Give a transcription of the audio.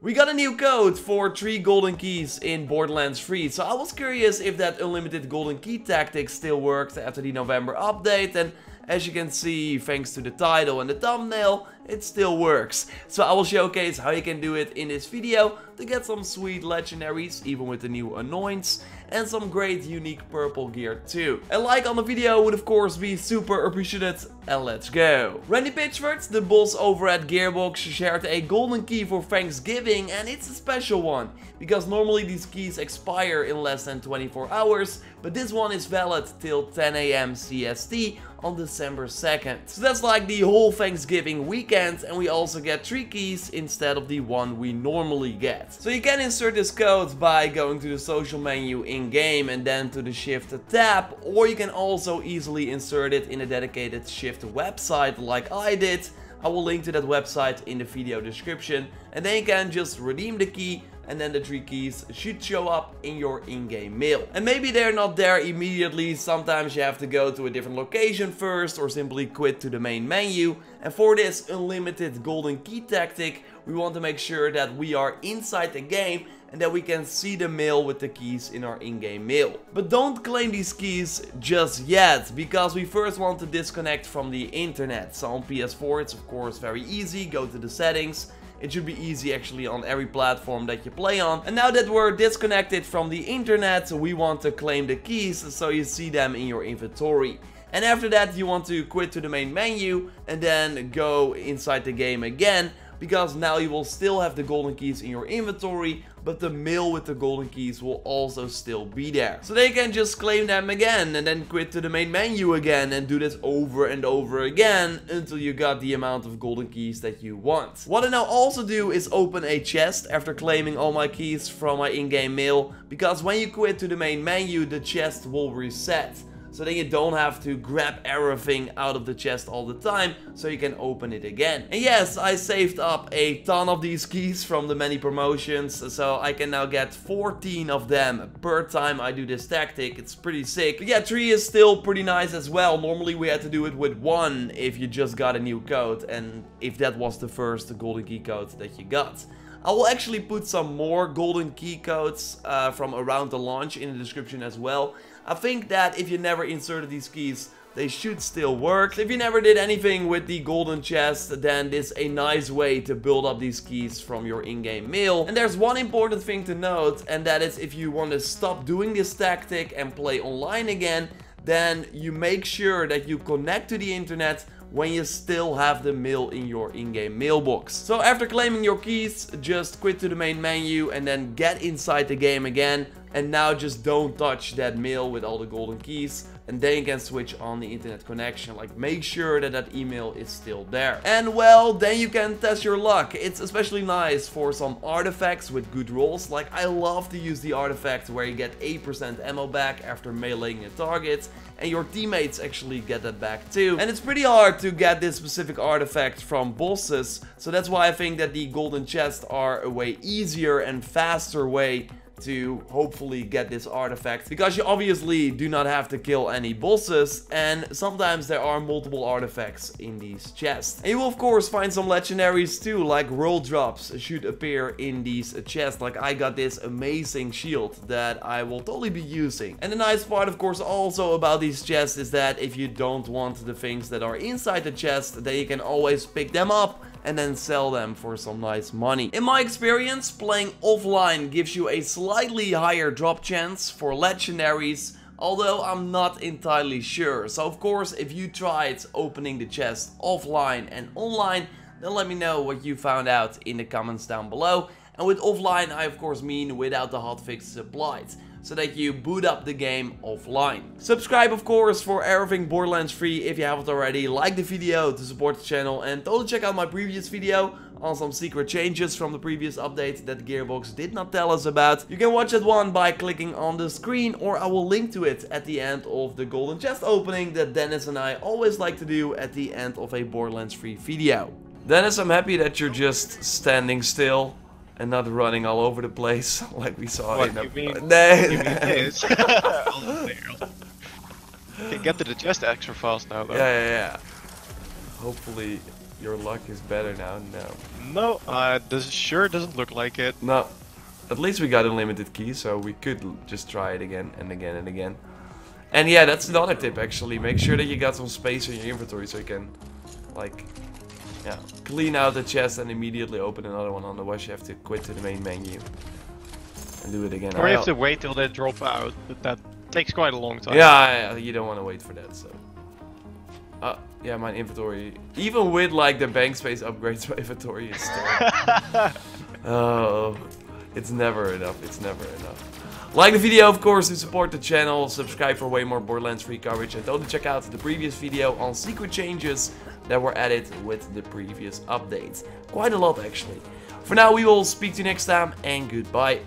We got a new code for 3 golden keys in Borderlands 3, so I was curious if that unlimited golden key tactic still worked after the November update, and as you can see, thanks to the title and the thumbnail, it still works. So I will showcase how you can do it in this video to get some sweet legendaries, even with the new annoyance, and some great unique purple gear too. A like on the video would of course be super appreciated, and let's go. Randy Pitchford, the boss over at Gearbox, shared a golden key for Thanksgiving, and it's a special one, because normally these keys expire in less than 24 hours, but this one is valid till 10 AM CST on December 2nd. So that's like the whole Thanksgiving weekend, and we also get 3 keys instead of the one we normally get. So you can insert this code by going to the social menu in-game and then to the Shift tab, or you can also easily insert it in a dedicated Shift website like I did. I will link to that website in the video description, and then you can just redeem the key, and then the 3 keys should show up in your in-game mail. And maybe they're not there immediately, sometimes you have to go to a different location first or simply quit to the main menu. And for this unlimited golden key tactic, we want to make sure that we are inside the game and that we can see the mail with the keys in our in-game mail. But don't claim these keys just yet, because we first want to disconnect from the internet. So on PS4 it's of course very easy, go to the settings. It should be easy actually on every platform that you play on. And now that we're disconnected from the internet, we want to claim the keys so you see them in your inventory. And after that you want to quit to the main menu and then go inside the game again, because now you will still have the golden keys in your inventory, but the mail with the golden keys will also still be there. So they can just claim them again and then quit to the main menu again and do this over and over again until you got the amount of golden keys that you want. What I now also do is open a chest after claiming all my keys from my in-game mail, because when you quit to the main menu, the chest will reset. So then you don't have to grab everything out of the chest all the time, so you can open it again. And yes, I saved up a ton of these keys from the many promotions, so I can now get 14 of them per time I do this tactic. It's pretty sick. But yeah, 3 is still pretty nice as well. Normally we had to do it with 1 if you just got a new code, and if that was the first golden key code that you got. I will actually put some more golden key codes from around the launch in the description as well. I think that if you never inserted these keys, they should still work. If you never did anything with the golden chest, then this is a nice way to build up these keys from your in-game mail. And there's one important thing to note, and that is if you want to stop doing this tactic and play online again, then you make sure that you connect to the internet when you still have the mail in your in-game mailbox. So after claiming your keys, just quit to the main menu and then get inside the game again. And now just don't touch that mail with all the golden keys, and then you can switch on the internet connection. Like, make sure that that email is still there. And well, then you can test your luck. It's especially nice for some artifacts with good rolls. Like, I love to use the artifact where you get 8% ammo back after meleeing a target, and your teammates actually get that back too. And it's pretty hard to get this specific artifact from bosses, so that's why I think that the golden chests are a way easier and faster way to hopefully get this artifact, because you obviously do not have to kill any bosses, and sometimes there are multiple artifacts in these chests. And you will of course find some legendaries too, like world drops should appear in these chests. Like, I got this amazing shield that I will totally be using. And the nice part of course also about these chests is that if you don't want the things that are inside the chest, then you can always pick them up and then sell them for some nice money. In my experience, playing offline gives you a slightly higher drop chance for legendaries, although I'm not entirely sure. So of course, if you tried opening the chest offline and online, then let me know what you found out in the comments down below. And with offline, I of course mean without the hotfixes applied, so that you boot up the game offline. Subscribe of course for everything Borderlands 3 if you haven't already. Like the video to support the channel, and totally check out my previous video on some secret changes from the previous update that Gearbox did not tell us about. You can watch that one by clicking on the screen, or I will link to it at the end of the golden chest opening that Dennis and I always like to do at the end of a Borderlands 3 video. Dennis, I'm happy that you're just standing still and not running all over the place like we saw. What, in you mean, you mean this? Can get to the chest extra fast now though. Yeah. Hopefully your luck is better now. No. No, this sure doesn't look like it. No. At least we got unlimited keys, so we could just try it again and again and again. And yeah, that's another tip actually. Make sure that you got some space in your inventory so you can, like, yeah, clean out the chest and immediately open another one. Otherwise you have to quit to the main menu and do it again. Or you have to wait till they drop out, but that takes quite a long time. Yeah, you don't want to wait for that, so. Yeah, my inventory, even with like the bank space upgrades, my inventory is still... Oh, it's never enough, it's never enough. Like the video, of course, to support the channel, subscribe for way more Borderlands free coverage, and don't check out the previous video on secret changes that were added with the previous updates. Quite a lot, actually. For now, we will speak to you next time, and goodbye.